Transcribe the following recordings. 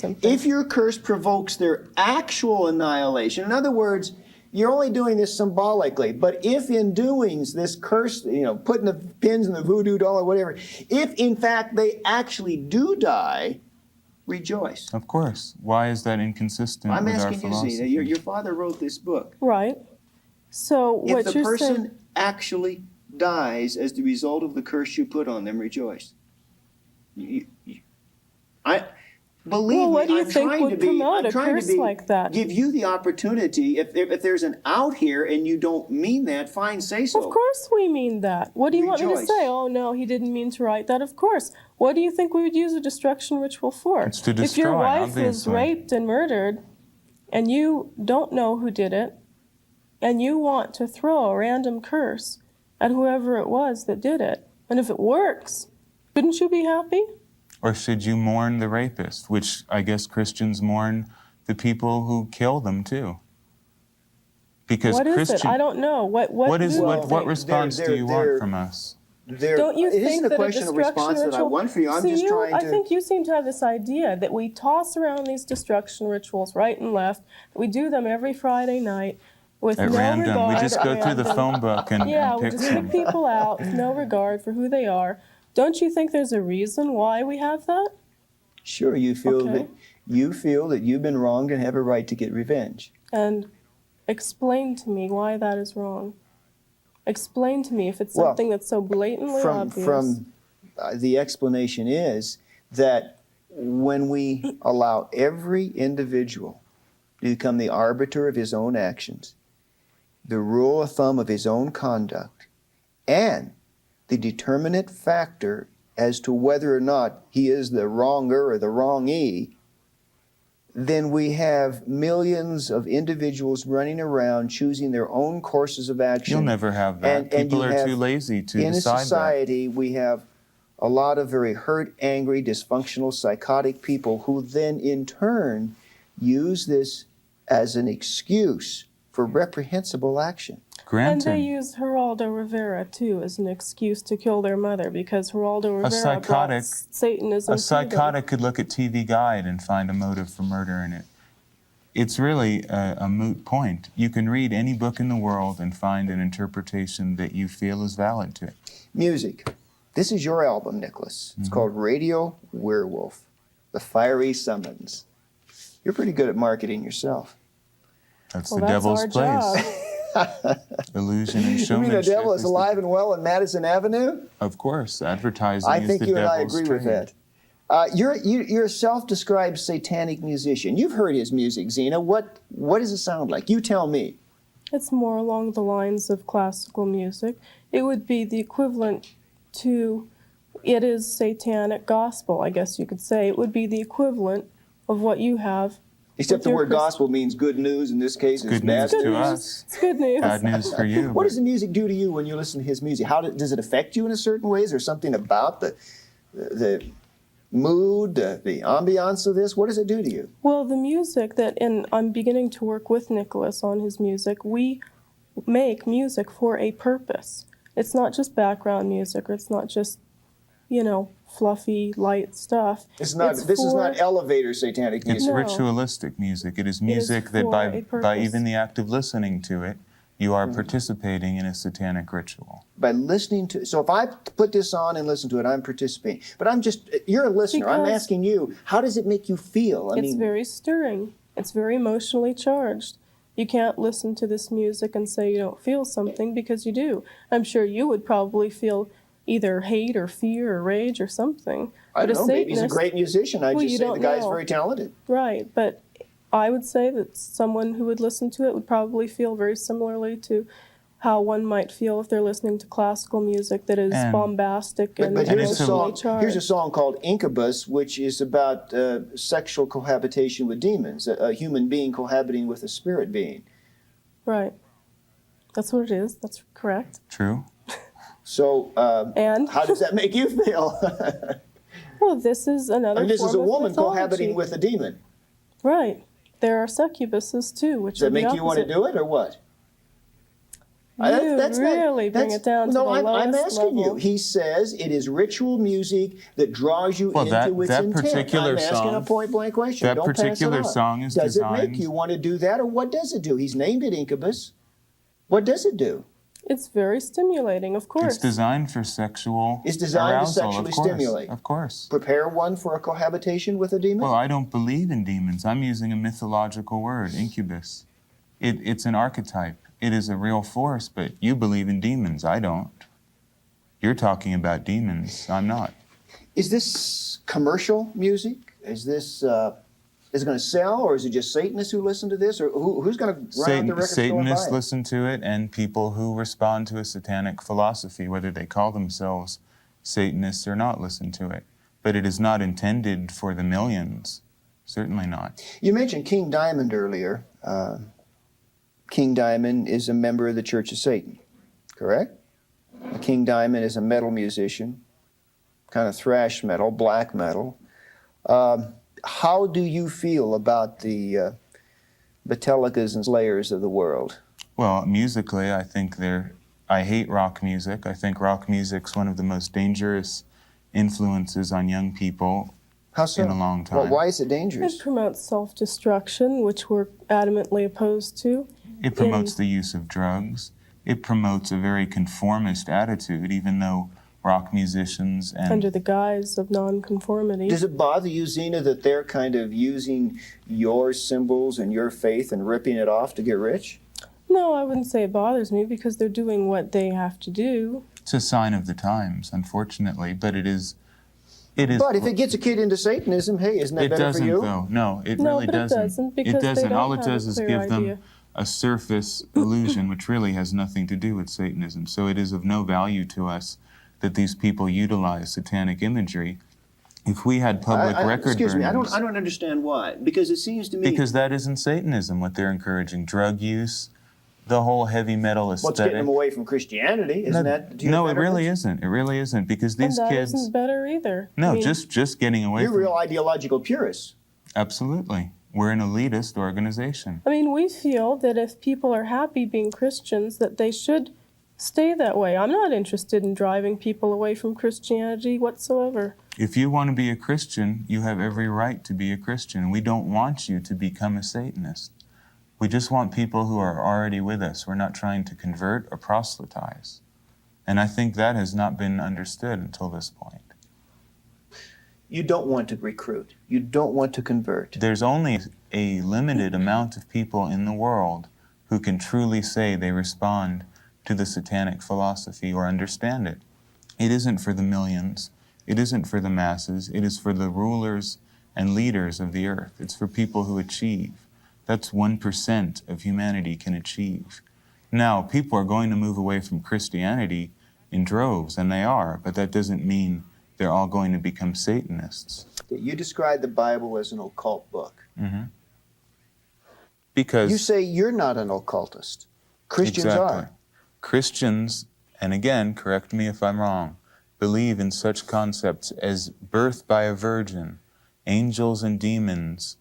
If your curse provokes their actual annihilation, in other words, you're only doing this symbolically, but if in doings this curse, putting the pins in the voodoo doll or whatever, if in fact they actually do die, rejoice. Of course. Why is that inconsistent with our philosophy? I'm asking you, Zena, your father wrote this book. Right. So what you're saying... If the person actually dies as the result of the curse you put on them, rejoice. Believe well, what me, do you think would promote a curse like that? Give you the opportunity. If there's an out here and you don't mean that, fine, say so. Of course we mean that. What do you want me to say? Oh, no, he didn't mean to write that. Of course. What do you think we would use a destruction ritual for? It's to destroy, if your wife obviously. is raped and murdered, and you don't know who did it, and you want to throw a random curse at whoever it was that did it, and if it works, shouldn't you be happy? Or should you mourn the rapist, which I guess Christians mourn the people who kill them too? Because what is it? I don't know. What response do you want from us? Don't you think that a destruction ritual... that I want for you. I'm just trying to... I think you seem to have this idea that we toss around these destruction rituals right and left. We do them every Friday night with at no random. regard. We just go through the phone book and we just pick people out with no regard for who they are. Don't you think there's a reason why we have that? Sure, you feel that you've been wronged and have a right to get revenge. And explain to me why that is wrong. Explain to me if it's something that's so blatantly obvious. The explanation is that when we allow every individual to become the arbiter of his own actions, the rule of thumb of his own conduct, and the determinate factor as to whether or not he is the wronger or the wrongee, then we have millions of individuals running around choosing their own courses of action. You'll never have that. People are too lazy to decide that. In a society, we have a lot of very hurt, angry, dysfunctional, psychotic people who then in turn use this as an excuse for reprehensible action. Granted. And they use Geraldo Rivera, too, as an excuse to kill their mother, because Geraldo Rivera brought Satanism. A psychotic could look at TV Guide and find a motive for murder in it. It's really a moot point. You can read any book in the world and find an interpretation that you feel is valid to it. Music. This is your album, Nicholas. It's called Radio Werewolf, The Fiery Summons. You're pretty good at marketing yourself. That's the devil's place. Illusion and showmanship. You mean the devil is alive and well in Madison Avenue? Of course, advertising I is think the you and I devil's agree with trade. that. You're a self-described satanic musician. You've heard his music, Zena. What does it sound like? You tell me. It's more along the lines of classical music. It would be the equivalent to, it is satanic gospel, I guess you could say. It would be the equivalent of what you have. Except the word gospel means good news. In this case, it's good bad news to us. It's good news. Bad news for you. What does the music do to you when you listen to his music? How does it affect you in a certain way? Is there something about the mood, the ambiance of this? What does it do to you? Well, the music and I'm beginning to work with Nicholas on his music. We make music for a purpose. It's not just background music, or it's not just, fluffy, light stuff. This is not elevator satanic music. It's ritualistic music. It is music that by even the act of listening to it, you are participating in a satanic ritual. By listening to, so if I put this on and listen to it, I'm participating. But you're a listener. I'm asking you, how does it make you feel? It's very stirring. It's very emotionally charged. You can't listen to this music and say you don't feel something, because you do. I'm sure you would probably feel either hate or fear or rage or something. I don't know, maybe he's a great musician. I just say the guy's very talented. Right, but I would say that someone who would listen to it would probably feel very similarly to how one might feel if they're listening to classical music that is bombastic and emotionally charged. Here's a song called Incubus, which is about sexual cohabitation with demons, a human being cohabiting with a spirit being. Right. That's what it is. That's correct. True. So, and how does that make you feel? Well, this is another this is a woman mythology. Cohabiting with a demon. Right. There are succubuses, too, which does that make you want to do it, or what? That's really bring it down to no, the I'm lowest asking level. you. He says it is ritual music that draws you Well, into its that intent. particular I'm asking a song- point-blank question. that Don't pass it particular up. song is Does it make designed- you want to do that, or what does it do? He's named it incubus. What does it do? It's very stimulating, of course. It's designed for sexual It's designed to arousal, sexually of course, stimulate. Of course. Prepare one for a cohabitation with a demon? Well, I don't believe in demons. I'm using a mythological word, incubus. It's an archetype. It is a real force, but you believe in demons. I don't. You're talking about demons. I'm not. Is this commercial music? Is it going to sell, or is it just Satanists who listen to this, or who's going to run out the record store and buy Satanists it? listen to it, and people who respond to a satanic philosophy, whether they call themselves Satanists or not, listen to it. But it is not intended for the millions. Certainly not. You mentioned King Diamond earlier. King Diamond is a member of the Church of Satan, correct? King Diamond is a metal musician, kind of thrash metal, black metal. How do you feel about the Metallicas and Slayers of the world? Well, musically, I hate rock music. I think rock music's one of the most dangerous influences on young people How so? in a long time. Well, why is it dangerous? It promotes self-destruction, which we're adamantly opposed to. It promotes the use of drugs. It promotes a very conformist attitude, even though rock musicians and... Under the guise of nonconformity. Does it bother you, Zena, that they're kind of using your symbols and your faith and ripping it off to get rich? No, I wouldn't say it bothers me because they're doing what they have to do. It's a sign of the times, unfortunately, but it is... But if it gets a kid into Satanism, hey, isn't that It better doesn't, for you? though. No, it No, really but it doesn't. doesn't, because It they doesn't. don't All it have does a is clear give them idea. a surface illusion, which really has nothing to do with Satanism. So it is of no value to us that these people utilize satanic imagery. If we had public record excuse me, I burnings... don't understand why. Because it seems to me... Because that isn't Satanism, what they're encouraging. Drug use, the whole heavy metal aesthetic. What's getting them away from Christianity? Isn't that... No, it really isn't. It really isn't, because these And that kids... isn't better either. No, I mean, just getting away You're from... real ideological purists. Absolutely. We're an elitist organization. I mean, we feel that if people are happy being Christians, that they should stay that way. I'm not interested in driving people away from Christianity whatsoever. If you want to be a Christian, you have every right to be a Christian. We don't want you to become a Satanist. We just want people who are already with us. We're not trying to convert or proselytize. And I think that has not been understood until this point. You don't want to recruit. You don't want to convert. There's only a limited amount of people in the world who can truly say they respond to the satanic philosophy or understand it. It isn't for the millions. It isn't for the masses. It is for the rulers and leaders of the earth. It's for people who achieve. That's 1% of humanity can achieve. Now, people are going to move away from Christianity in droves, and they are, but that doesn't mean they're all going to become Satanists. You describe the Bible as an occult book. Mm-hmm. Because... You say you're not an occultist. Christians exactly. are. Christians, and again, correct me if I'm wrong, believe in such concepts as birth by a virgin, angels and demons,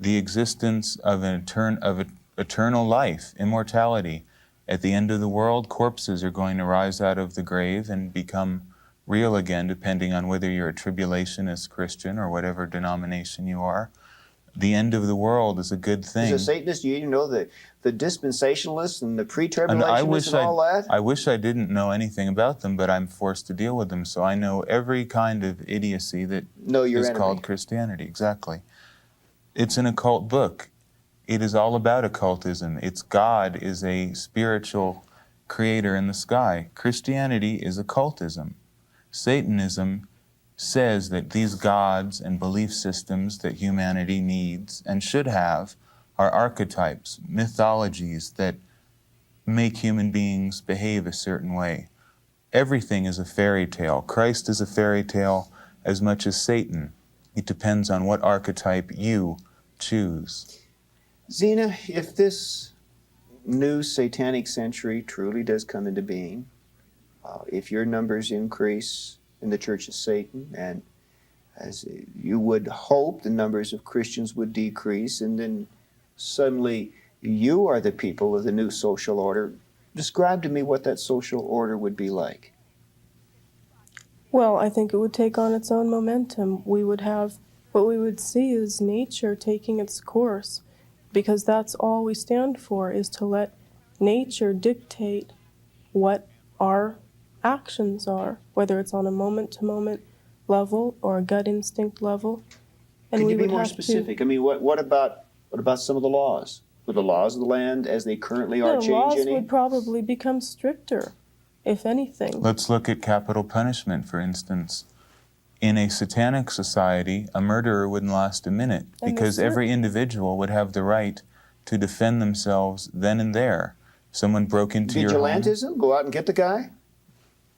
the existence of eternal life, immortality. At the end of the world, corpses are going to rise out of the grave and become real again, depending on whether you're a tribulationist Christian or whatever denomination you are. The end of the world is a good thing. As a Satanist, you know the dispensationalists and the pre-tribulationists and all that? I wish I didn't know anything about them, but I'm forced to deal with them, so I know every kind of idiocy that is called Christianity. Exactly. It's an occult book. It is all about occultism. It's God is a spiritual creator in the sky. Christianity is occultism. Satanism says that these gods and belief systems that humanity needs and should have are archetypes, mythologies that make human beings behave a certain way. Everything is a fairy tale. Christ is a fairy tale as much as Satan. It depends on what archetype you choose. Zena, if this new satanic century truly does come into being, if your numbers increase in the Church of Satan, and as you would hope the numbers of Christians would decrease, and then suddenly you are the people of the new social order, describe to me what that social order would be like. Well, I think it would take on its own momentum. What we would see is nature taking its course, because that's all we stand for, is to let nature dictate what our actions are, whether it's on a moment-to-moment level or a gut instinct level. And Could we you be would more have specific? I mean, what about some of the laws? Would the laws of the land as they currently are The change laws any? would probably become stricter, if anything. Let's look at capital punishment, for instance. In a satanic society, a murderer wouldn't last a minute And because the every individual would have the right to defend themselves then and there. Someone broke into your home. Vigilantism? Go out and get the guy?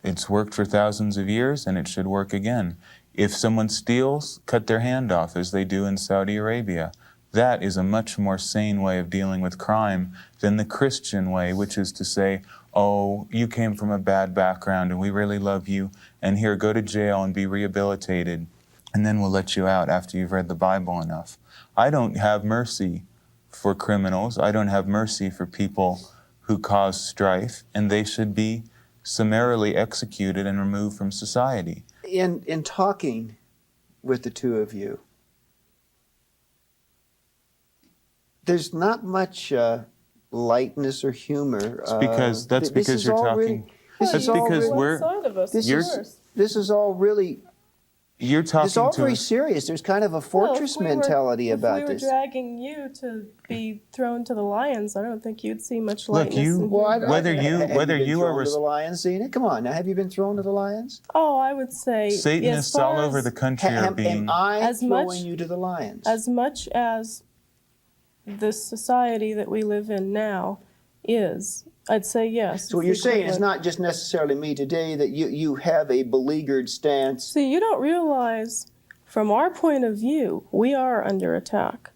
It's worked for thousands of years, and it should work again. If someone steals, cut their hand off, as they do in Saudi Arabia. That is a much more sane way of dealing with crime than the Christian way, which is to say, oh, you came from a bad background and we really love you, and here, go to jail and be rehabilitated, and then we'll let you out after you've read the Bible enough. I don't have mercy for criminals. I don't have mercy for people who cause strife, and they should be summarily executed and removed from society. In talking with the two of you, there's not much lightness or humor. That's because you're talking. That's because we're. This is all really. You're talking It's all to very us. serious. There's kind of a fortress mentality about this. If we were dragging you to be thrown to the lions, I don't think you'd see much Look, lightness. you. in Well, here. Whether you have whether been you thrown are to the lions, Zena? Come on, now have you been thrown to the lions? Oh, I would say Satanists as far all over as- the country are being. Am I As throwing much- you to the lions? As much as the society that we live in now is, I'd say yes. So what it's you're saying is equivalent. not just necessarily me today, that you have a beleaguered stance. See, you don't realize, from our point of view, we are under attack.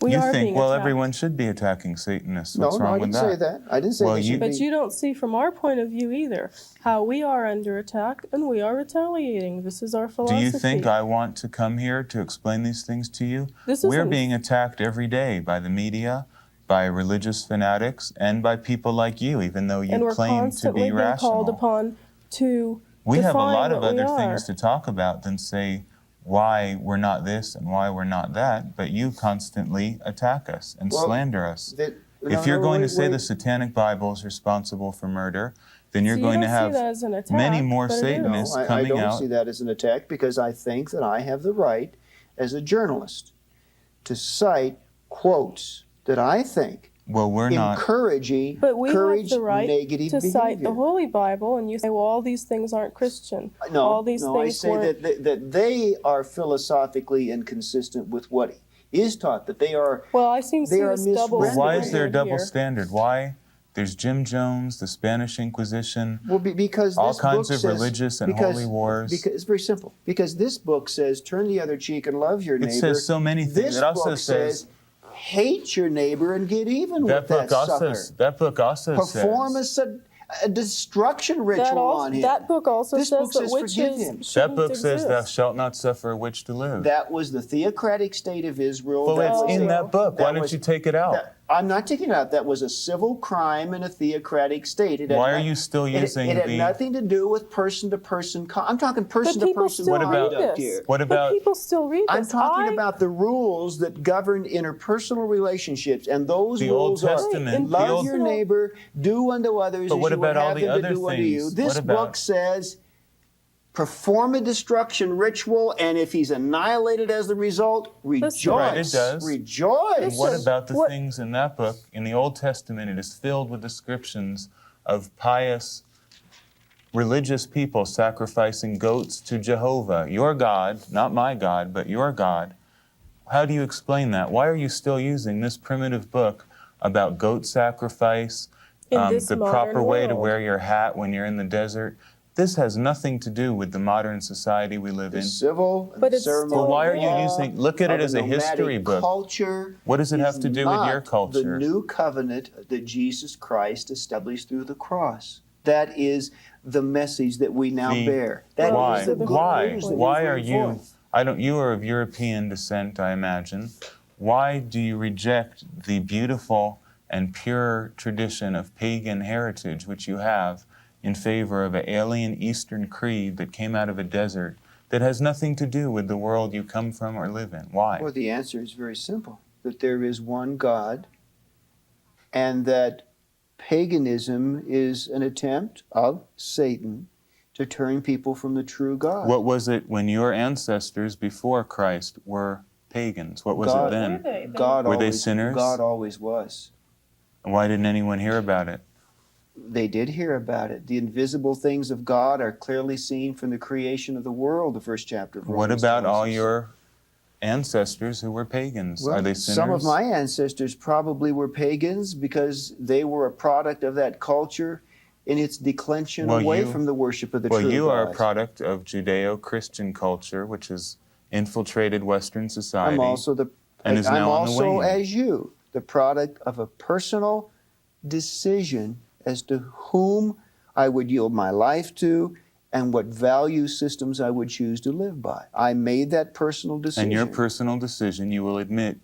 We You are think, being well, attacked. everyone should be attacking Satanists. No, What's no, wrong I with didn't say that. I didn't say Well, they should But be. you don't see from our point of view either how we are under attack and we are retaliating. This is our Do philosophy. you think I want to come here to explain these things to you? This We're isn't- being attacked every day by the media, by religious fanatics, and by people like you, even though you and we're claim to constantly be being rational. called upon to We have a define lot of what we other are. things to talk about than say why we're not this and why we're not that, but you constantly attack us and Well, slander us. That- If no, you're no, going wait, to say wait. the Satanic Bible is responsible for murder, then you're So going you to don't see have that as an attack, many more but it is. Satanists No, I coming don't out. see that as an attack, because I think that I have the right, as a journalist, to cite quotes that I think Well, we're not. encourage But we have the right negative to cite behavior. the Holy Bible, and you say, well, all these things aren't Christian. No, all these no, I things say weren't. that they are philosophically inconsistent with what is taught, that they are. Well, I seem to They see are this double misread. Why is there a standard double here. standard? Why? There's Jim Jones, the Spanish Inquisition, Well, because all this kinds book of says, religious and because, holy wars. Because it's very simple. Because this book says, "Turn the other cheek and love your It neighbor." says so many things. This It also book says- "Hate your neighbor and get even that with book that also sucker." that book also Perform says a destruction ritual That, on him. that book also This says book that says forgive witches him. that shouldn't book says thou exist. shalt not suffer a witch to live. That was the theocratic state of Israel. Well, That it's was in a- that book. Why that don't was- you take it out? I'm not taking it out. That was a civil crime in a theocratic state. It had Why are not- you still using it had the- nothing to do with person-to-person. I'm talking But person-to-person people still What about- read conduct this. here. What about- But people still read I'm this. talking about the rules that govern interpersonal relationships, and those The Old rules are Testament, the love old- your neighbor, do unto others But as what you would about all have the them to other do unto you. things? This What about- book says, perform a destruction ritual, and if he's annihilated as the result, rejoice. Right, it does. Rejoice. And what about the What- things in that book? In the Old Testament, it is filled with descriptions of pious religious people sacrificing goats to Jehovah, your God, not my God, but your God. How do you explain that? Why are you still using this primitive book about goat sacrifice, In this the modern proper way to world. wear your hat when you're in the desert? This has nothing to do with the modern society we live The in. civil and But it's ceremonial still- Well, why are you law using, look at of it as a history nomadic book. Culture What does it have is to do with your not culture? The new covenant that Jesus Christ established through the cross. That is the message that we now The- bear. That Why? is the good Why? news that Why we are bring you? forth. You are of European descent, I imagine. Why do you reject the beautiful and pure tradition of pagan heritage, which you have, in favor of an alien Eastern creed that came out of a desert that has nothing to do with the world you come from or live in? Why? Well, the answer is very simple, that there is one God, and that paganism is an attempt of Satan to turn people from the true God. What was it when your ancestors before Christ were pagans? What was God- it then? Were they? God Were they always, sinners? God always was. Why didn't anyone hear about it? They did hear about it. The invisible things of God are clearly seen from the creation of the world, the first chapter of Romans. What about tells all us. your ancestors who were pagans? Well, Are they sinners? some of my ancestors probably were pagans because they were a product of that culture in its declension Well, away you- from the worship of the Well, true you God. are a product of Judeo-Christian culture, which has infiltrated Western society. I'm also and is now on the also, wane. as you, the product of a personal decision as to whom I would yield my life to and what value systems I would choose to live by. I made that personal decision. And your personal decision, you will admit,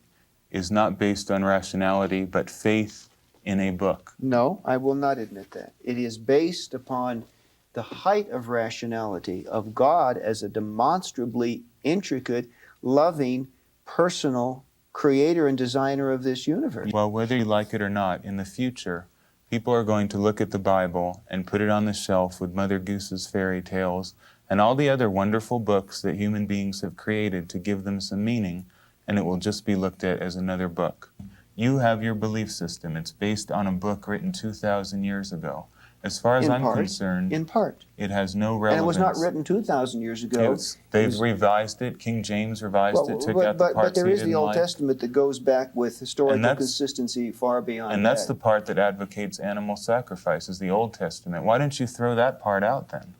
is not based on rationality, but faith in a book. No, I will not admit that. It is based upon the height of rationality of God as a demonstrably intricate, loving, personal creator and designer of this universe. Well, whether you like it or not, in the future, people are going to look at the Bible and put it on the shelf with Mother Goose's fairy tales and all the other wonderful books that human beings have created to give them some meaning, and it will just be looked at as another book. You have your belief system. It's based on a book written 2,000 years ago. As far as I'm concerned, in part. it has no And relevance. it was not written 2,000 years ago. They've revised it. King James revised it, took out the parts but there he is the didn't Old like. Testament that goes back with historical And that's- consistency far beyond And that's that. the part that advocates animal sacrifice, is the Old Testament. Why didn't you throw that part out then?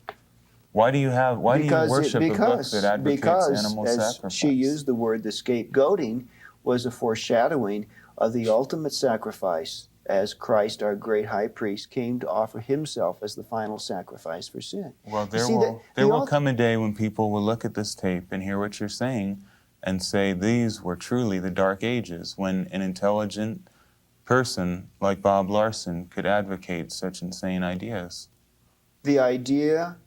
Why do you worship a book that advocates animal as sacrifice? she used the word, the scapegoating was a foreshadowing of the ultimate sacrifice as Christ, our great high priest, came to offer himself as the final sacrifice for sin. Well, You see, there will come a day when people will look at this tape and hear what you're saying and say these were truly the dark ages, when an intelligent person like Bob Larson could advocate such insane ideas. The idea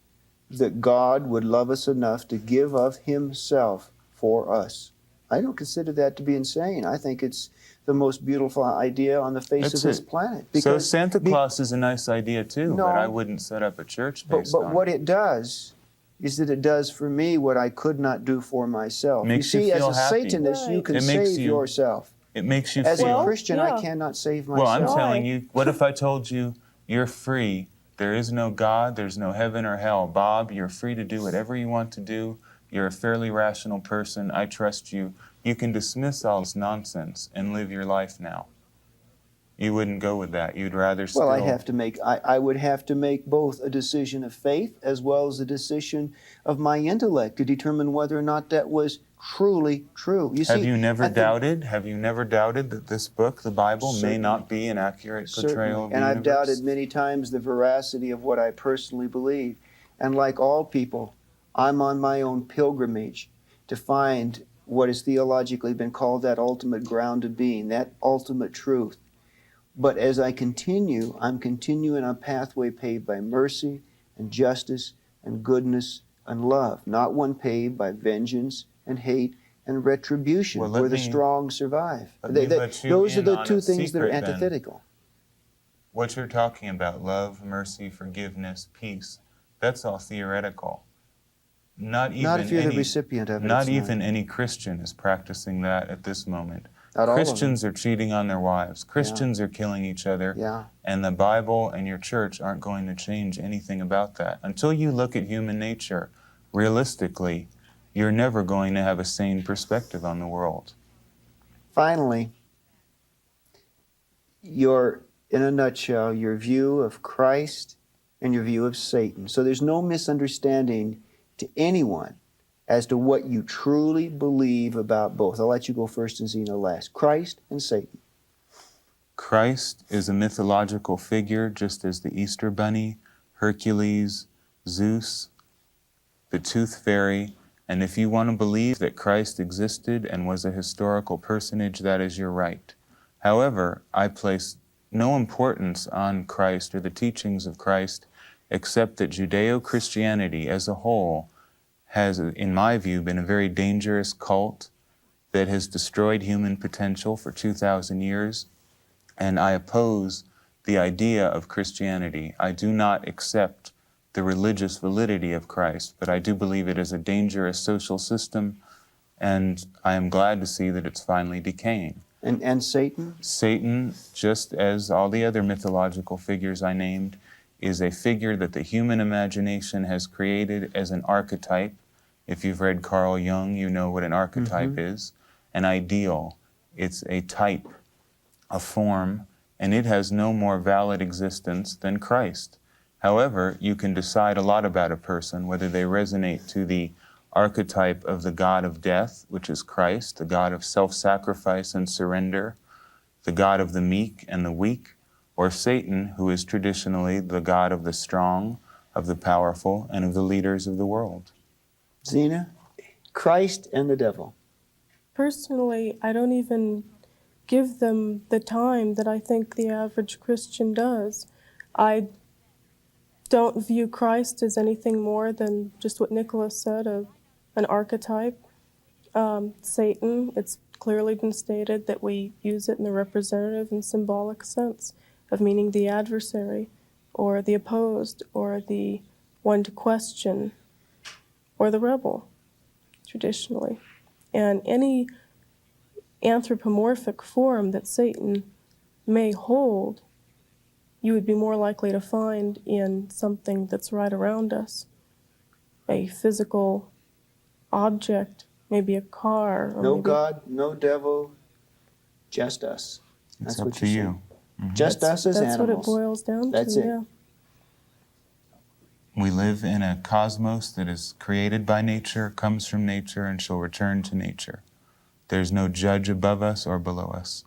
that God would love us enough to give of himself for us. I don't consider that to be insane. I think it's the most beautiful idea on the face That's of this it. planet. So Santa Claus is a nice idea too, No. but I wouldn't set up a church But, based on what it does is that it does for me what I could not do for myself. Makes you you see, feel as a happy. Satanist, you Right. can It makes save you- yourself. It makes you As feel... a Christian, I yeah. cannot save myself. Well, I'm Why? telling you, what if I told you you're free? There is no God, there's no heaven or hell. Bob, you're free to do whatever you want to do. You're a fairly rational person. I trust you. You can dismiss all this nonsense and live your life now. You wouldn't go with that. You'd rather still... Well, I would have to make both a decision of faith as well as a decision of my intellect to determine whether or not that was truly true. You Have see, you never at the- doubted? Have you never doubted that this book, the Bible, may Certainly. not be an accurate portrayal Certainly. of the And I've universe? doubted many times the veracity of what I personally believe. And like all people, I'm on my own pilgrimage to find what has theologically been called that ultimate ground of being, that ultimate truth. But as I continue, I'm continuing a pathway paved by mercy and justice and goodness and love, not one paved by vengeance and hate and retribution, Well, let where the me- strong survive. let me let you Those are in the on two a things that are secret then. antithetical. What you're talking about, love, mercy, forgiveness, peace, that's all theoretical. Not Not if you're the any, recipient of it. not it's even any Christian is practicing that at this moment. Not all of them. Christians are cheating on their wives. Christians are killing each other. Yeah. And the Bible and your church aren't going to change anything about that. Until you look at human nature realistically, you're never going to have a sane perspective on the world. Finally, in a nutshell, your view of Christ and your view of Satan. So there's no misunderstanding to anyone as to what you truly believe about both. I'll let you go first and Zeno last. Christ and Satan. Christ is a mythological figure, just as the Easter Bunny, Hercules, Zeus, the Tooth Fairy, and if you want to believe that Christ existed and was a historical personage, that is your right. However, I place no importance on Christ or the teachings of Christ, except that Judeo-Christianity as a whole has, in my view, been a very dangerous cult that has destroyed human potential for 2,000 years. And I oppose the idea of Christianity. I do not accept the religious validity of Christ, but I do believe it is a dangerous social system, and I am glad to see that it's finally decaying. And Satan? Satan, just as all the other mythological figures I named, is a figure that the human imagination has created as an archetype. If you've read Carl Jung, you know what an archetype is. An ideal. It's a type, a form, and it has no more valid existence than Christ. However, you can decide a lot about a person, whether they resonate to the archetype of the God of death, which is Christ, the God of self-sacrifice and surrender, the God of the meek and the weak, or Satan, who is traditionally the God of the strong, of the powerful, and of the leaders of the world. Zena? Christ and the devil. Personally, I don't even give them the time that I think the average Christian does. I don't view Christ as anything more than just what Nicholas said, an archetype. Satan, it's clearly been stated that we use it in the representative and symbolic sense of meaning the adversary, or the opposed, or the one to question, or the rebel, traditionally. And any anthropomorphic form that Satan may hold, you would be more likely to find in something that's right around us. A physical object, maybe a car. Or No maybe God, no devil, just us. It's That's up what to you're you. saying. Just us as that's animals. what it boils down That's to, it. yeah. We live in a cosmos that is created by nature, comes from nature, and shall return to nature. There's no judge above us or below us.